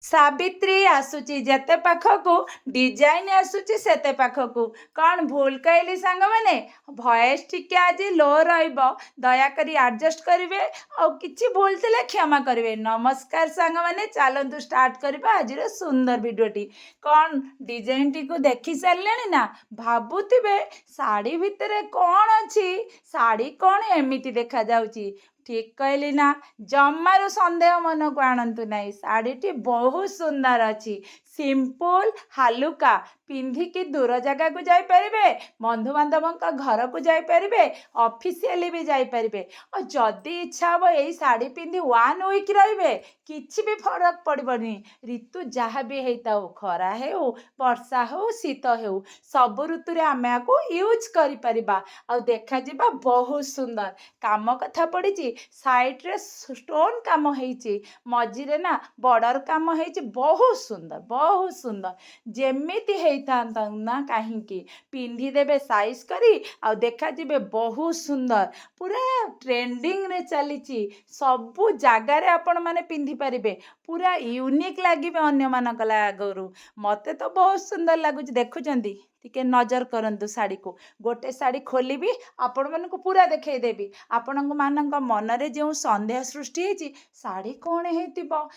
सावित्री आसुची जेते पाखकू डिजाइन आसुची सेते पाखकू कौन भूल कहली सांग मैंने भॉइस टिके आज लो रहिबो दयाकरी एडजस्ट करिवे और किछि भूल थिले क्षमा करिवे। नमस्कार सांग मैंने चलंतु स्टार्ट करबा आज सुंदर वीडियोटी। कौन डिजाइन टी को देखि सारलेनी ना भाबुथिबे साड़ी भितरे कौन अछि साड़ी कौन एमिति देखा जाउची। ठीक कहली ना जमारू संदेह मन को आणंतु नहीं साड़ीटी बहुत सुंदर अच्छी सिंपल हालुका पिंधिकी दूर जगह को जाई परिबे बंधु बांधव घर को जाई परिबे ऑफिशियली भी जाई परिबे और जदी इच्छा हो यही साड़ी पिंधि 1 वीक रहिबे किछि भी फरक पड़बनी। ऋतु जहाँ भी हेता हो खरा हो वर्षा हो शीत हो सब ऋतु रे आमे को यूज करि परिबा और देखा जिबा बहुत सुंदर काम कथा पड़ी साइड रे स्टोन काम होईची मझिरे ना बॉर्डर काम होईची बहुत सुंदर जेमिति हेता ना कहीं पिंधि देबे साइज करी और देखा जिबे बहुत सुंदर पूरा ट्रेंडिंग रे चलीची सबु जगार आपण माने पिंधि परिबे पूरा यूनिक लागिबे अन्य मानक लागरू मते तो बहुत सुंदर लागुच। देखुचंदी टिके नजर करंतु साड़ी को गोटे साड़ी खोली भी आपण मन को पूरा देखई देबी आपण मानक मनरे जो संदेह सृष्टि हेची साड़ी कौन हेतिबो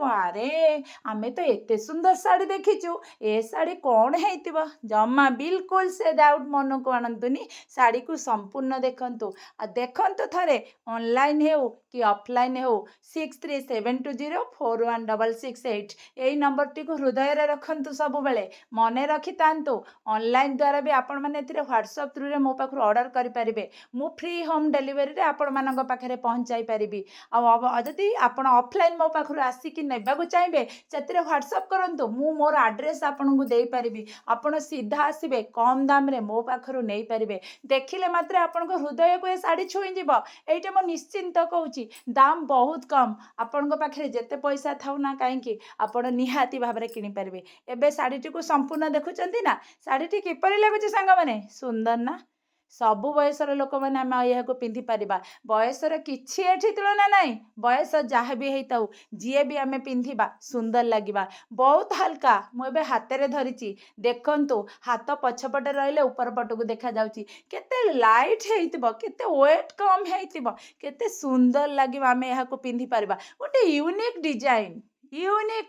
अरे आमे तो एते सुंदर साड़ी देखिचु ए साड़ी कौन हेतिबो जम्मा बिल्कुल से डाउट मन को आनंतुनी साड़ी को संपूर्ण देखंतु आ देखंतु थरे ऑनलाइन हेउ कि ऑफलाइन हेउ 6372041668 यही नंबर टी को हृदय रे रखंतु सब बेले मने रखि तांतु ऑनलाइन द्वारा भी आपण माने एथिरे व्हाट्सएप थ्रू रे मो पाखरु ऑर्डर करि परिबे मु फ्री होम डिलीवरी रे आपण मानक पाखरे पहुंचाई परिबी आ जदि आपण ऑफलाइन मो पाखरु आसी कि नेबाकू चाहिबे सेतिरे व्हाट्सएप करंतु मु मोर एड्रेस आपण को देई परिबी आपण सीधा आसीबे कम दाम रे मो पाखरु नेई परिबे देखिले मात्र आपण को हृदय को ए साड़ी छुई जिवो एइटे मो निश्चिंत कहूची दाम बहुत कम आपण को पाखरे जेते पैसा थाउ ना काहेकि आपण निहाती भाबरे किनि परिबे। एबे साड़ीटी को संपूर्ण देखुचंती ना साड़ीटी किपरि लागुची सांग माने सुंदर ना सबु बयसर लोक मैंने आम यह पिंधि पारिबा बयसर किछि एठी तुलना नहीं बयस जहाँ भी हेताउ जीए भी आमे पिंधिबा सुंदर लागिबा बहुत हल्का मुझे हाथ में धरिची देखंतु हाथ पछपटे रहिले ऊपर पटको देखा जाउची केते लाइट हेइतिबो केते वेट कम हेइतिबो केते सुंदर लागिबा आमे यह पिंधि पारिबा गोटे यूनिक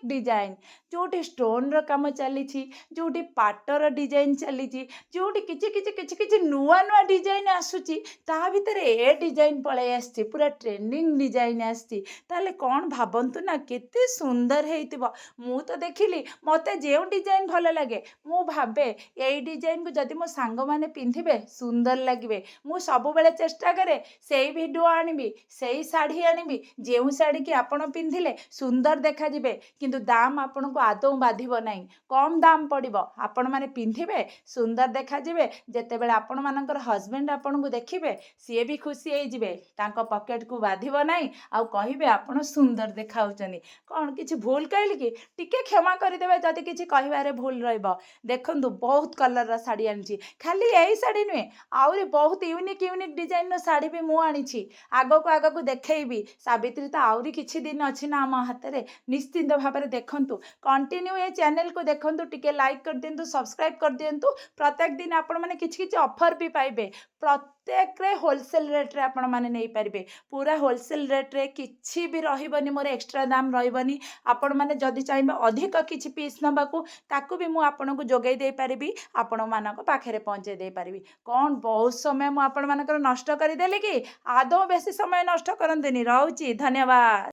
डिजाइन जोटी स्टोन रो काम चली जोटी पाटर डिजाइन चली जोटी किछि नुआ नुआ डिजाइन आसुची ता भितरे ए डिजाइन पळे आसची पूरा ट्रेंडिंग डिजाइन आसची ताले कौन भाबंतु ना केते सुंदर हेइतिबो मु तो देखिली मते जे डिजाइन भल लागे मु भाबे एई डिजाइन को जदि मो सांग माने पिंधिबे सुंदर लागिबे मु सब बेले चेष्टा करे सेई वीडियो आनिबी सेई साड़ी आनिबी जेउ साड़ी की आपण पिंधिले सुंदर देखा जिबे किंतु दाम आपण को आदौ बाधिबो नाही कम दाम पड़िबो आपण माने पिंधिबे सुंदर देखा जिबे जेतेबेले आपण मानकर हस्बैंड आपण को देखिबे सीए भी खुशी होई जिबे तांको पॉकेट को बाधिबो नाही आ कहिबे आपण सुंदर देखाउचनी कोन किछि भूल कहली कि टिके क्षमा करि देबे जदि किछि कहिबारे भूल रहइबो। देखंतु बहुत कलर रा साड़ी आनिछि खाली एई साड़ी नुए आउरी बहुत यूनिक डिजाइन रो साड़ी भी मु आनिछि आगो को देखैबी सावित्री तो आउरी किछि दिन अछि ना हम हाथ निश्चिंत भाव में देखंतु कंटिन्यू ये चैनल को देखंतु टिके लाइक कर दियंतु सब्सक्राइब कर दियंतु प्रत्येक दिन आपण माने किछि ऑफर भी पाइबे प्रत्येक रे होलसेल रेट रे आपण माने नहीं पारिबे पूरा होलसेल रेट रे किछि भी रहिबनी मोर एक्स्ट्रा दाम रहिबनी आपण माने जदि चाहिबे अधिक किछि पीस नबाकू ताकू भी मु आपण को जोगै दे पारिबी आपण मानक पाखरे पहुंचे दे पारिबी कोन बहुत समय मु आपण मानकर नष्ट करि देले कि आदौ बेसी समय नष्ट करंतनी रहउची धन्यवाद।